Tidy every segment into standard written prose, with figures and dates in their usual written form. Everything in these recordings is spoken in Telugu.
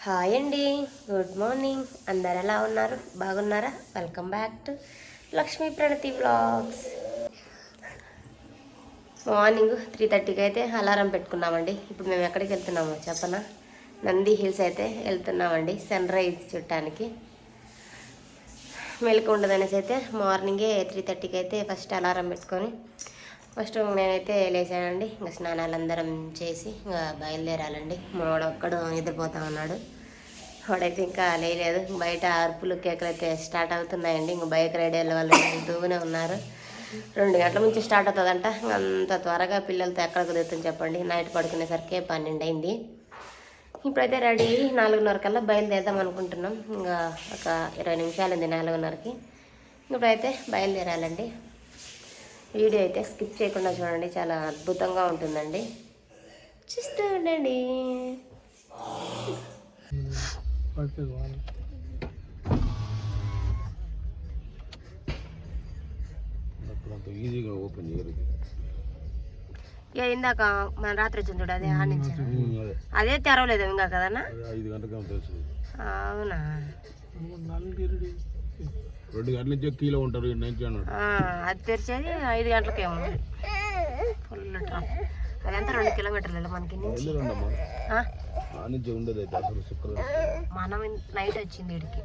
హాయ్ అండి, గుడ్ మార్నింగ్. అందరు ఎలా ఉన్నారు? బాగున్నారా? Welcome back to Lakshmi Pranathi vlogs. Morning 3:30కి అయితే అలారం పెట్టుకున్నామండి. ఇప్పుడు మేము ఎక్కడికి వెళ్తున్నామో చెప్పనా? నంది హిల్స్ అయితే వెళ్తున్నామండి సన్ రైజ్ చూడటానికి. మెలకు ఉండదనేసి అయితే మార్నింగే 3:30కి అయితే ఫస్ట్ అలారం పెట్టుకొని ఫస్ట్ నేనైతే లేచానండి. ఇంకా స్నానాలు అందరం చేసి ఇంకా బయలుదేరాలండి. వాడు ఒక్కడు నిద్రపోతా ఉన్నాడు. వాడైతే ఇంకా లేదు. బయట అరుపులు కేకలు అయితే స్టార్ట్ అవుతున్నాయండి. ఇంక బైక్ రైడ్ వెళ్ళే వాళ్ళు వెళ్తూనే ఉన్నారు. 2 గంటల నుంచి స్టార్ట్ అవుతుందంట. అంత త్వరగా పిల్లలతో ఎక్కడ కుదురుతుంది చెప్పండి. నైట్ పడుకునేసరికి 12 అయింది. ఇప్పుడైతే రెడీ 4:30 కల్లా బయలుదేరదాం అనుకుంటున్నాం. ఇంకా ఒక 20 నిమిషాలు ఉంది 4:30కి. ఇప్పుడైతే బయలుదేరాలండి. వీడియో అయితే స్కిప్ చేయకుండా చూడండి, చాలా అద్భుతంగా ఉంటుందండి. చూస్తూ ఉండండి. ఈజీగా ఓపెన్ చేయరు. ఇందాక మన రాత్రి వచ్చింది చూడు, అదే ఆ నుంచి అదే తెరవలేదు ఇంకా కదన్నా. 5 గంటలకు తెలుసు. అవునా? 2 గంటల నుంచి కీలో ఉంటారు. అది తెరిచేది 5 గంటలకేమో. Full traffic. అదంతా 2 కిలోమీటర్లు మనకి నుంచి ఉండదు. అయితే అసలు మనం నైట్ వచ్చింది వీడికి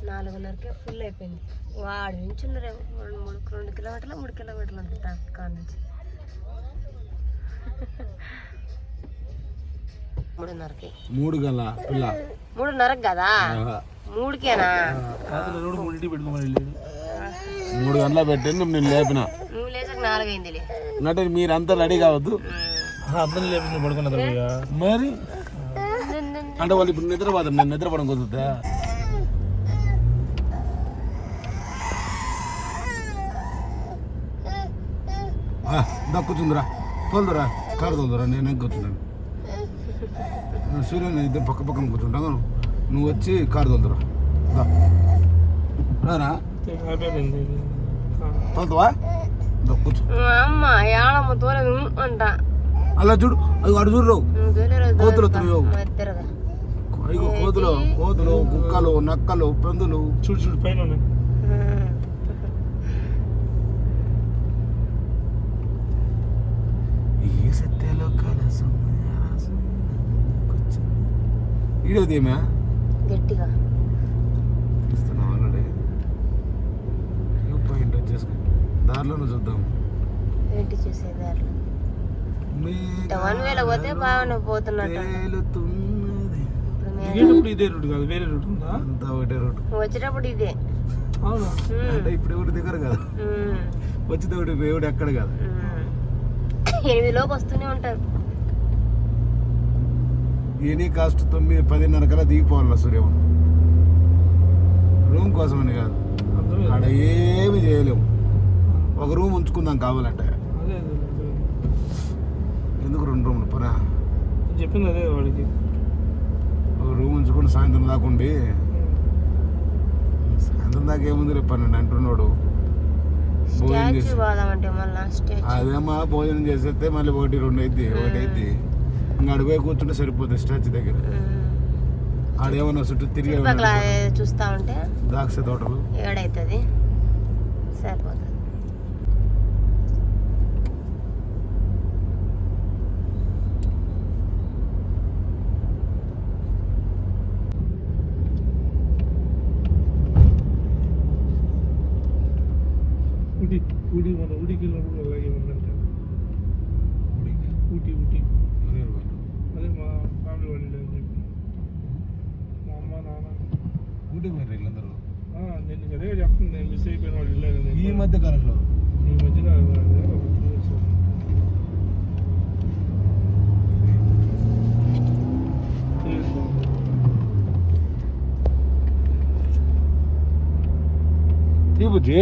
4:30కే ఫుల్ అయిపోయింది. వాడు నుంచి ఉన్నారు 2 కిలోమీటర్లు 3 కిలోమీటర్లు ఉంటుంది అక్కడ నుంచి. 3:30కి 3:30కి కదా? 3కేనా? 3 గంటల పెట్టింది. నేను లేపిన, నువ్వు లేచాక 4 అయిందిలే. అంటే మీరంతా రెడీ కావద్దు. మరి అంటే వాళ్ళు ఇప్పుడు నిద్రపోతారు, నేను నిద్రపోవడం కుదురుతా. కూర్చుందిరా, తోలుదురా, కారు తోలుదురా. నేను కూర్చున్నాను. సూర్య నేను ఇద్దరు పక్క పక్కన కూర్చుంటాను. నువ్వు వచ్చి కారు తోలుదురా. రారా తోలుతావా? కూర్చో. అలా చూడు, అది అడు చూడు. కోతులు కోతులు కోతులు కుక్కలు నక్కలు పందులు చూడు చూడు పైన. ఈడేదేమే గట్టిగా ఇస్తున్నాం ఆల్రెడీ. పాయింట్ వచ్చేసి దారిలోనే చూద్దాం. ఏంటి చూసే దారిలో 1 వేలో పోతే బాగానే పోతున్నట్టు. ఇదే రూట్ కాదు, వేరే రూట్ ఉందా? అంతా ఒకటే రూట్. వచ్చేటప్పుడు ఇదే. అంటే ఇప్పుడు ఎవరి దగ్గర కాదు, వచ్చేటప్పుడు ఎవడు ఎక్కడ కాదు. 8 లోపు వస్తూనే ఉంటారు. ఎనీ కాస్ట్ 9-10:30 కల్లా దిగిపోవాల సూర్యం. రూమ్ కోసమని కాదు, అక్కడ ఏమి చేయలేము. ఒక రూమ్ ఉంచుకుందాం కావాలంటే. ఎందుకు 2 రూములు పరా చెప్పింది అదే వాడికి. ఒక రూమ్ ఉంచుకుని సాయంత్రం దాకా ఉండి, సాయంత్రం దాకా ఏముంది రేపు 12 అంటున్నాడు. అదేమా భోజనం చేసేస్తే మళ్ళీ 1-2 అయింది. 1 అయింది. ఇంకా అడిపోయి కూర్చుంటే సరిపోతుంది స్టాచ్యూ దగ్గర. ఆడేమన్నా చుట్టూ తిరిగి చూస్తా ఉంటే ద్రాక్ష తోటలు ఏడైతుంది, సరిపోతుంది. మన ఊటీకి వెళ్ళినప్పుడు అలాగే ఉందంట. ఊటీ అదే మా ఫ్యామిలీ వాళ్ళు అని చెప్పి మా అమ్మ నాన్న ఊటీ పోయారు వీళ్ళందరూ. నేను అదే చెప్తుంది, నేను మిస్ అయిపోయిన వాళ్ళు వెళ్ళాను ఈ మధ్య కాలంలో. ఈ మధ్యలో బుజ్జి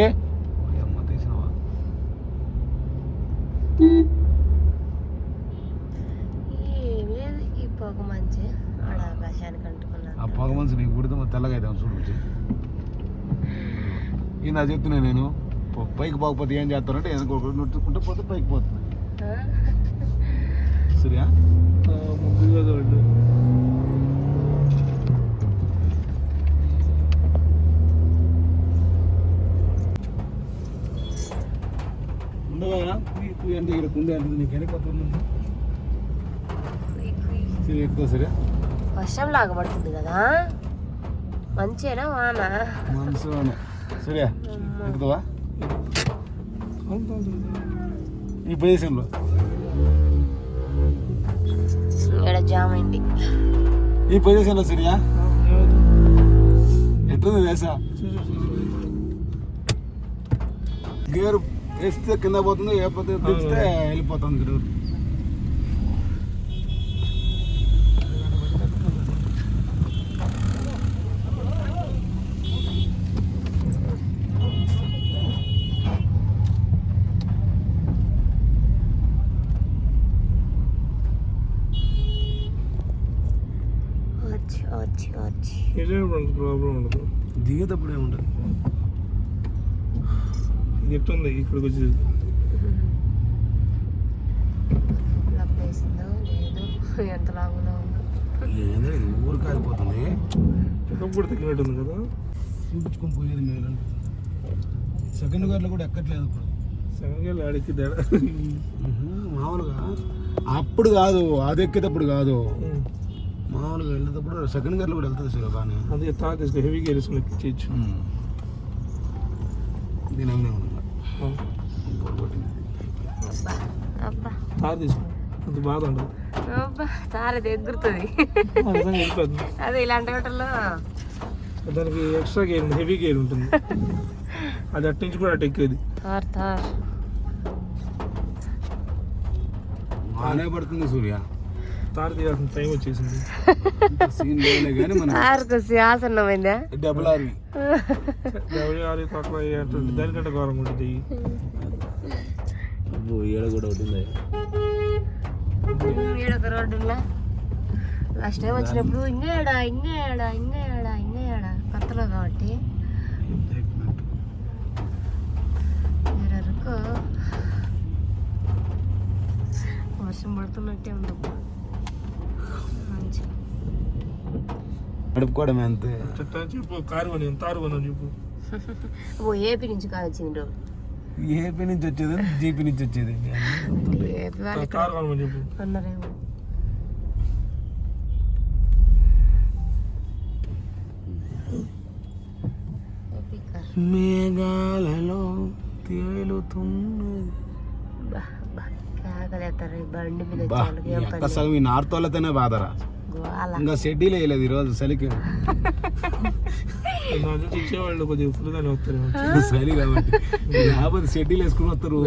ఈ పొగ మంచి ఆడ ఆకాశానికి అంటుకున్నాను. ఆ పొగ మంచి నీకు పుడితే తెల్లగా అవుతాం చూడు బుజ్జి. ఈ నా చెప్తున్నా నేను, పైకి పోకపోతే ఏం చేస్తారంటే ఎందుకు నొట్టుకుంటే పోతే పైకి పోతుంది. సూర్య ముగ్గురు ఉంది అంటే నీకు వెళ్ళిపోతుంది ఎక్కువ సరే వర్షం లాగా పడుతుంది కదా, మంచిగా వాన మనసు సరే ఎక్కుతావా ఈ ప్రదేశంలో? ఇక్కడ జామ్ అయింది ఈ ప్రదేశంలో సరియా ఎట్లుంది తెలుసా? గేరు వేస్తే కింద పోతుంది, లేకపోతే దించితే వెళ్ళిపోతుంది గేరు. ప్రాబ్లం ఉండదు, దిగేటప్పుడు ఏముండదు. ఇది ఎట్టుంది ఇక్కడికి వచ్చేది? ఎంత లాభంలో ఉందో ఏందో ఇది ఊరు కాలిపోతుంది. పికప్ కూడా తగ్గినట్టుంది కదా, చూపించుకొని పోయేది మేలు. సెకండ్ గేర్లో కూడా ఎక్కట్లేదు ఇప్పుడు. సెకండ్ గేర్లు ఆడికి మామూలుగా అప్పుడు కాదు, అది ఎక్కేటప్పుడు కాదు, మామూలుగా వెళ్ళేటప్పుడు సెకండ్ గేర్లో కూడా వెళ్తుంది సార్ బాగానే. అదే తాత తీసుకో, హెవీ గేర్ వేసుకుని ఎక్కించు. దీని ఏమైనా తాత తీసుకో, అంత బాధ ఉండదు. తారది ఎగురుతుంది అదే ఇలాంటి వాటిల్లో. దానికి ఎక్స్ట్రా గేర్ ఉంది, హెవీ గేర్ ఉంటుంది, అది అటు నుంచి కూడా అటు ఎక్కేది. బాగానే పడుతుంది సూర్య. తార తీయాల్సిన టైం వచ్చేసింది. సీన్ లేదు కానీ మన ఆసన్నమైందా డబుల్ ఆర్వి తక్కువ దానికంటే ఘోరంగా ఉంటుంది. ఏడ కూడా ఉంటుంది. ఈడొక రోడ్డులా లాస్ట్ టైం వచ్చినప్పుడు ఇంకా ఏడా కొత్తలో కాబట్టి మీరరుకో వర్షం పడుతున్నట్టే ఉంది. మంచి నడుపుకోవడమే అంతే. చెప్పు, కారు కొని తారు కొని చెప్పు. ఓ ఏపీ నుంచి కాదు వచ్చింది. ఏపీ నుంచి వచ్చేది, జీపీ నుంచి వచ్చేది. ఏపీ వాళ్ళు కారు కొనమని చెప్పు అన్నారేమో. మేఘాలలో తేలుతున్నది. కాగలేస్తారు బండి మీద అసలు మీ నార్త్ వాళ్ళతోనే బాధరా. ఇంకా షెడ్యూల్ వేయలేదు ఈరోజు చలికి. ఇచ్చేవాళ్ళు కొద్దిగా ఫుల్ గానే వస్తారు, చలి కాబట్టి లేకపోతే షెడ్యూల్ వేసుకుని వస్తారు.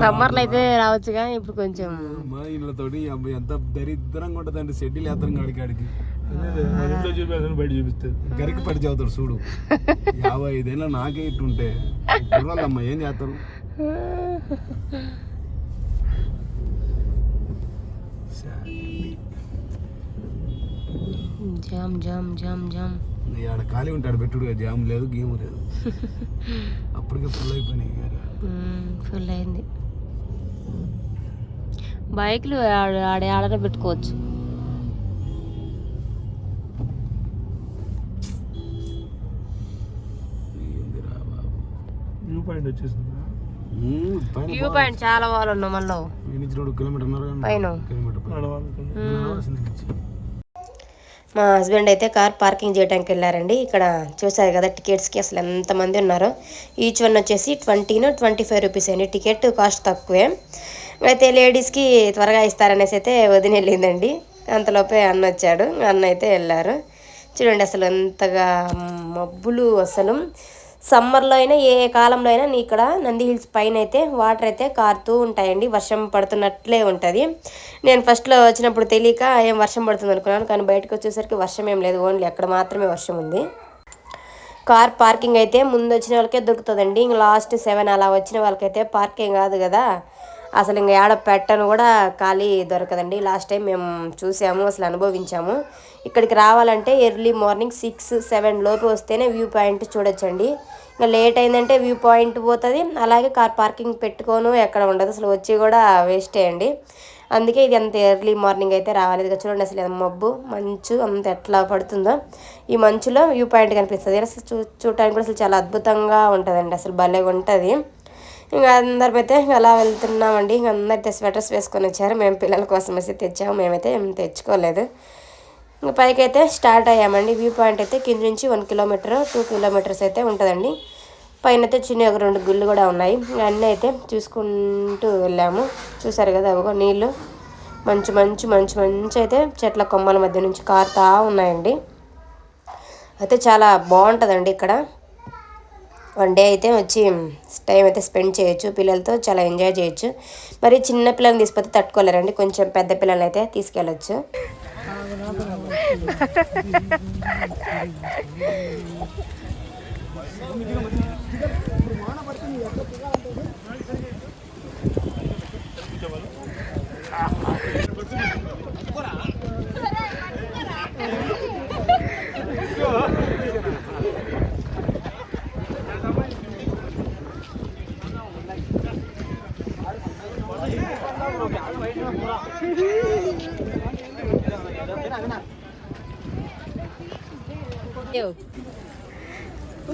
సమ్మర్లో అయితే రావచ్చుగా, ఇప్పుడు కొంచెం మా ఇళ్ళతోటి ఎంత దరిద్రంగా ఉంటుందండి షెడ్యూల్ వేస్తారు కాడికాడికి. ఇంట్లో చూపించాలని బయట చూపిస్తారు, గరికి పడి చదువుతాడు చూడు. 55 ఏళ్ళ నాకే ఇట్టుంటే కుర్రాళ్ళమ్మ ఏం చేస్తారు? Jam jam jam jam. ఆడ ఖాళీ ఉంటాడు పెట్టుడు, జామ్ లేదు గేమ్ లేదు. అప్పటికే ఫుల్ అయిపోయినాయి. ఫుల్ అయింది. బైక్లు ఆడనే పెట్టుకోవచ్చు. వ్యూ పాయింట్ వచ్చేసింది. వ్యూ పాయింట్ చాలా వాళ్ళు ఉన్నాం మళ్ళీ పైన. మా హస్బెండ్ అయితే కార్ పార్కింగ్ చేయడానికి వెళ్ళారండి. ఇక్కడ చూసారు కదా టికెట్స్కి అసలు ఎంతమంది ఉన్నారో. ఈచ్ వన్ వచ్చేసి 25 రూపీస్ అండి. టికెట్ కాస్ట్ తక్కువే. అయితే లేడీస్కి త్వరగా ఇస్తారనేసి అయితే వదిన వెళ్ళిందండి. అంతలోపే అన్న వచ్చాడు, అన్న అయితే వెళ్ళారు. చూడండి అసలు ఎంతగా మబ్బులు. అసలు సమ్మర్లో అయినా ఏ కాలంలో అయినా ఇక్కడ నంది హిల్స్ పైన అయితే వాటర్ అయితే కారుతూ ఉంటాయండి. వర్షం పడుతున్నట్లే ఉంటుంది. నేను ఫస్ట్లో వచ్చినప్పుడు తెలియక ఏం వర్షం పడుతుంది అనుకున్నాను, కానీ బయటకు వచ్చేసరికి వర్షం ఏం లేదు, ఓన్లీ అక్కడ మాత్రమే వర్షం ఉంది. కార్ పార్కింగ్ అయితే ముందు వచ్చిన వాళ్ళకే దొరుకుతుందండి. ఇంక లాస్ట్ 7 అలా వచ్చిన వాళ్ళకైతే పార్కింగ్ కాదు కదా, అసలు ఇంక ఏడ పెట్టను కూడా ఖాళీ దొరకదండి. లాస్ట్ టైం మేము చూసాము, అసలు అనుభవించాము. ఇక్కడికి రావాలంటే ఎర్లీ మార్నింగ్ 6-7 లోపు వస్తేనే వ్యూ పాయింట్ చూడొచ్చండి. ఇంకా లేట్ అయిందంటే వ్యూ పాయింట్ పోతుంది, అలాగే కార్ పార్కింగ్ పెట్టుకోను ఎక్కడ ఉండదు, అసలు వచ్చి కూడా వేస్టే అండి. అందుకే ఇది అంత ఎర్లీ మార్నింగ్ అయితే రావాలి. ఇక చూడండి అసలు మబ్బు మంచు అంత ఎట్లా పడుతుందో. ఈ మంచులో వ్యూ పాయింట్ కనిపిస్తుంది. అసలు చూడటానికి కూడా అసలు చాలా అద్భుతంగా ఉంటుందండి, అసలు భలే ఉంటుంది. ఇంకా అందరిమైతే అలా వెళ్తున్నామండి. ఇంకా అందరైతే స్వెటర్స్ వేసుకొని వచ్చారు. మేము పిల్లల కోసం అయితే తెచ్చాము, మేమైతే ఏం తెచ్చుకోలేదు. ఇంకా పైకి అయితే స్టార్ట్ అయ్యామండి. వ్యూ పాయింట్ అయితే కింద నుంచి 1 కిలోమీటర్ 2 కిలోమీటర్స్ అయితే ఉంటుందండి. పైన అయితే చిన్న ఒక 2 గుళ్ళు కూడా ఉన్నాయి. అన్నీ అయితే చూసుకుంటూ వెళ్ళాము. చూసారు కదా ఒక నీళ్ళు మంచి మంచి మంచి మంచి అయితే చెట్ల కొమ్మల మధ్య నుంచి కారుతా ఉన్నాయండి. అయితే చాలా బాగుంటుందండి ఇక్కడ. 1 డే అయితే వచ్చి టైం అయితే స్పెండ్ చేయొచ్చు, పిల్లలతో చాలా ఎంజాయ్ చేయొచ్చు. మరి చిన్న పిల్లల్ని తీసుకొస్తే తట్టుకోలేరండి, కొంచెం పెద్ద పిల్లల్ని అయితే తీసుకెళ్ళచ్చు.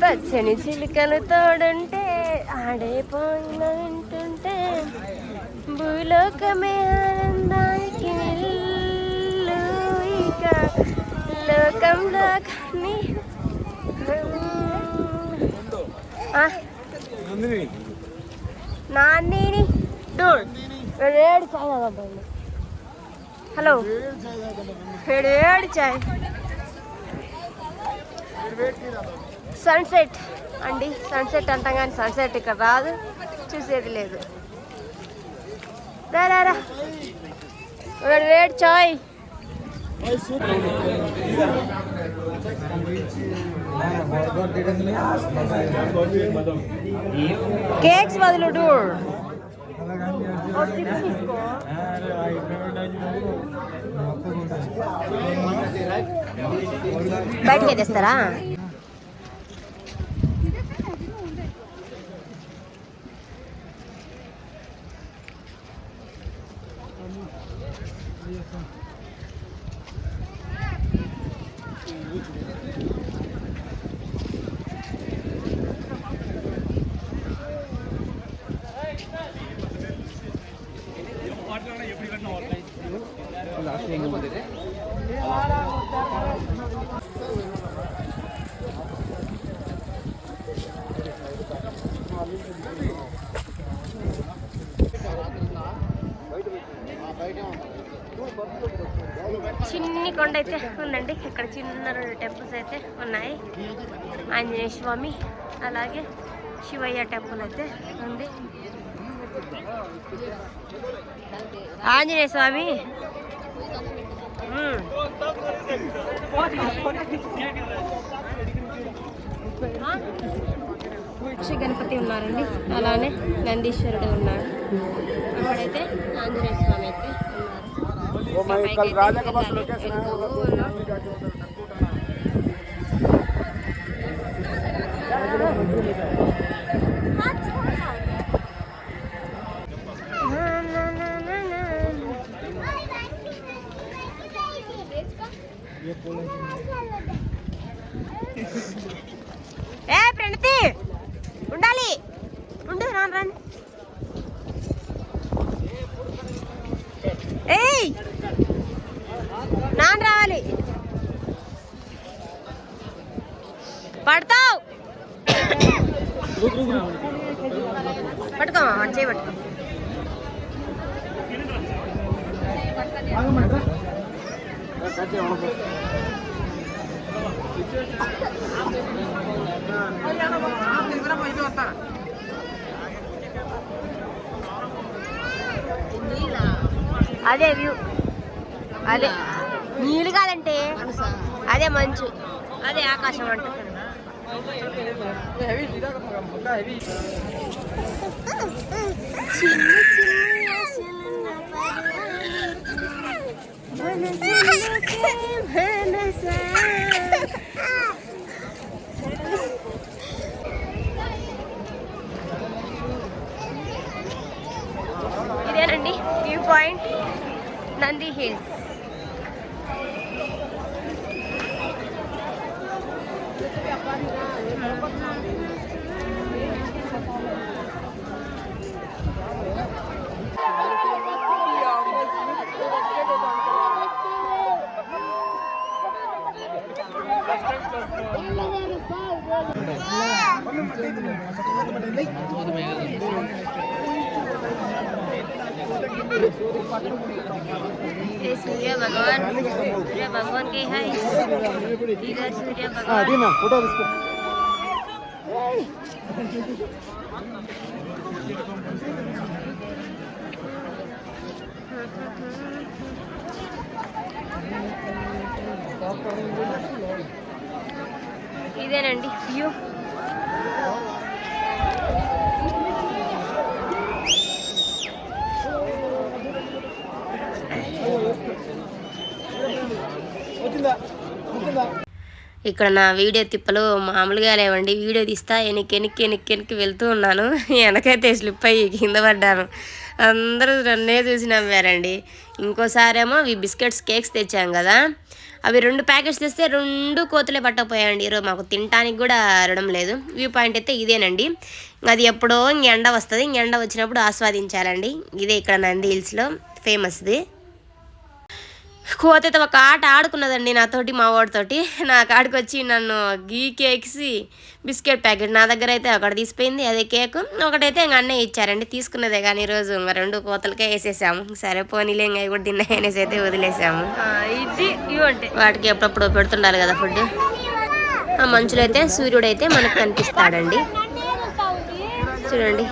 పచ్చని చిలుకలు తోడుంటే ఆడే పోయిన వింటుంటే భూలోకమే ఆనందానికి నిల్లు ఇక లోకంలో కానీ నాన్నీని ఏడు చాయ్ తాగండి. హలో ఏడు చాయ్. సన్సెట్ అండి, సన్సెట్ అంటాం కానీ సన్సెట్ ఇక్కడ రాదు, చూసేది లేదు. రా వేడి చాయ్. కేక్స్ బదులు డూర్ బయటకి తెస్తారా? చిన్ని కొండ అయితే ఉందండి. ఇక్కడ చిన్న 2 టెంపుల్స్ అయితే ఉన్నాయి. ఆంజనేయ స్వామి అలాగే శివయ్య టెంపుల్ అయితే ఉంది. ఆంజనేయ స్వామి గణపతి ఉన్నారండి, అలానే నందీశ్వరుడు ఉన్నాడు. అక్కడైతే ఆంజనేయ స్వామి అయితే ఏ ప్రణతి ఉండాలి, ఉండు రాను. ఏయ్ నాన్న రావాలి, పడతావు. పట్టుకో చేయి పట్టుకో. అదే వ్యూ, అదే నీళ్ళు కాదంటే అదే మంచు, అదే ఆకాశం అంటారు. ఇదేనండి వ్యూ పాయింట్ నంది హిల్స్. ये सूर्य भगवान के है इधर सूर्य भगवान फोटो ఇదేనండి వ్యూ. ఇక్కడ నా వీడియో తిప్పలు మామూలుగా లేవండి. వీడియో తీస్తా వెనక్కి వెళ్తూ ఉన్నాను. వెనకైతే స్లిప్ అయ్యి కింద పడ్డాను. అందరూ నన్నే చూసి నవ్వారండి. ఇంకోసారేమో అవి బిస్కెట్స్ కేక్స్ తెచ్చాం కదా, అవి 2 ప్యాకెట్స్ తెస్తే 2 కోతులే పట్టకపోయాయండి. ఈరోజు మాకు తినడానికి కూడా అరడం లేదు. వ్యూ పాయింట్ అయితే ఇదేనండి. అది ఎప్పుడో ఎండ వస్తుంది, ఎండ వచ్చినప్పుడు ఆస్వాదించాలండి. ఇదే ఇక్కడ నంది హిల్స్లో ఫేమస్ది. కోత అయితే ఒక ఆట ఆడుకున్నదండి నాతోటి, మా వాడితోటి. నా కాడికి వచ్చి నన్ను గీకేసి బిస్కెట్ ప్యాకెట్ నా దగ్గర అయితే ఒకటి తీసిపోయింది, అదే కేక్. ఒకటైతే ఇంక అన్నీ ఇచ్చారండి, తీసుకున్నదే కానీ ఈరోజు 2 కోతలకే వేసేసాము. సరే పోనీలే ఇంకా కూడా తిన్నాయి అనేసి అయితే వదిలేసాము. ఇది ఇవ్వండి, వాటికి ఎప్పుడప్పుడు పెడుతుండాలి కదా ఫుడ్. ఆ మంచులో అయితే సూర్యుడు అయితే మనకు కనిపిస్తాడండి. చూడండి,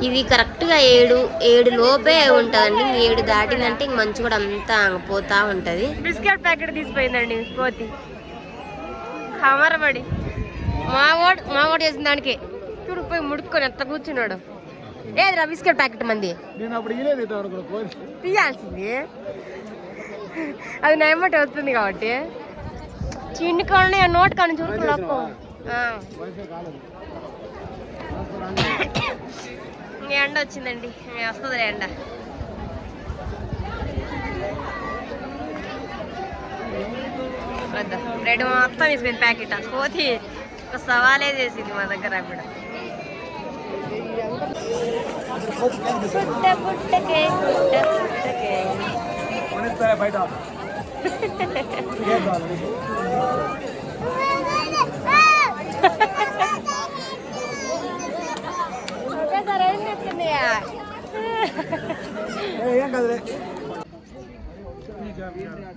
ఇది కరెక్ట్గా 7 లోపే ఉంటుందండి. 7 దాటిందంటే ఇంక మంచు కూడా అంతా పోతా ఉంటుంది. బిస్కెట్ ప్యాకెట్ తీసిపోయిందండి కోతి, కమరబడి. మా వాడు చేసిన దానికి చూడుకుపోయి ముడుచుకొని ఎంత కూర్చున్నాడు. ఏదిరా బిస్కెట్ ప్యాకెట్ మంది తీయాల్సింది, అది నయమటి వస్తుంది కాబట్టి. చిన్నుకొని నోట్ కానీ చూసుకున్నాకు ఎండ వచ్చిందండి, వస్తుంది ఎండ. బ్రెడ్ మొత్తం తీసుకుంది ప్యాకెట్. కోతి ఒక సవాలే చేసింది మా దగ్గర. అప్పుడు ఒకేసారి ఏం చెప్తుంది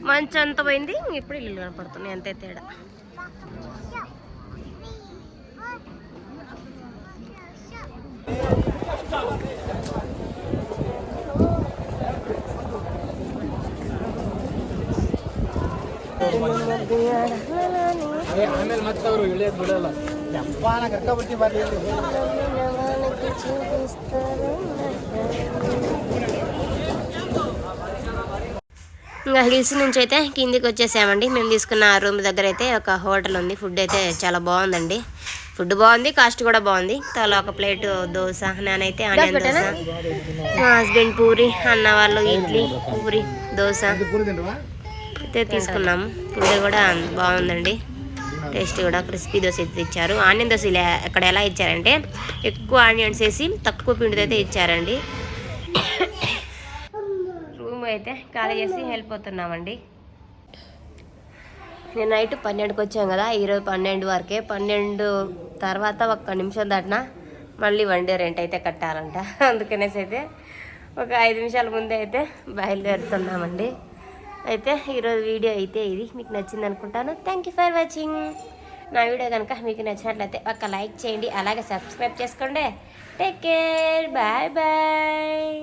మంచి అంత పోయింది. ఇప్పుడు ఇల్లు కనపడుతున్నాయి, అంతే తేడా. ఇంకా హిల్స్ నుంచి అయితే కిందికి వచ్చేసామండి. మేము తీసుకున్న రూమ్ దగ్గర అయితే ఒక హోటల్ ఉంది. ఫుడ్ అయితే చాలా బాగుందండి. ఫుడ్ బాగుంది, కాస్ట్ కూడా బాగుంది. తలా ఒక ప్లేట్ దోశ, నేనైతే ఆనియన్ దోశ, మా హస్బెండ్ పూరి, అన్న వాళ్ళు ఇడ్లీ, పూరి, దోశ అయితే తీసుకున్నాము. ఫుడ్ కూడా బాగుందండి, టేస్ట్ కూడా. క్రిస్పీ దోశ అయితే ఇచ్చారు. ఆనియన్ దోశ ఇక్కడ ఎలా ఇచ్చారంటే ఎక్కువ ఆనియన్స్ వేసి తక్కువ పిండితో అయితే ఇచ్చారండి. రూమ్ అయితే ఖాళీ చేసి వెళ్ళిపోతున్నామండి. నేను నైట్ 12కి వచ్చాం కదా, ఈరోజు 12 వరకే. 12 తర్వాత 1 నిమిషం దాటినా మళ్ళీ 1 డే రెంట్ అయితే కట్టాలంట. అందుకనేసి అయితే ఒక 5 నిమిషాల ముందే అయితే బయలుదేరుతున్నామండి. అయితే ఈరోజు వీడియో అయితే ఇది మీకు నచ్చింది అనుకుంటాను. Thank you for watching. నా వీడియో కనుక మీకు నచ్చినట్లయితే ఒక లైక్ చేయండి, అలాగే సబ్స్క్రైబ్ చేసుకోండి. Take care, bye bye.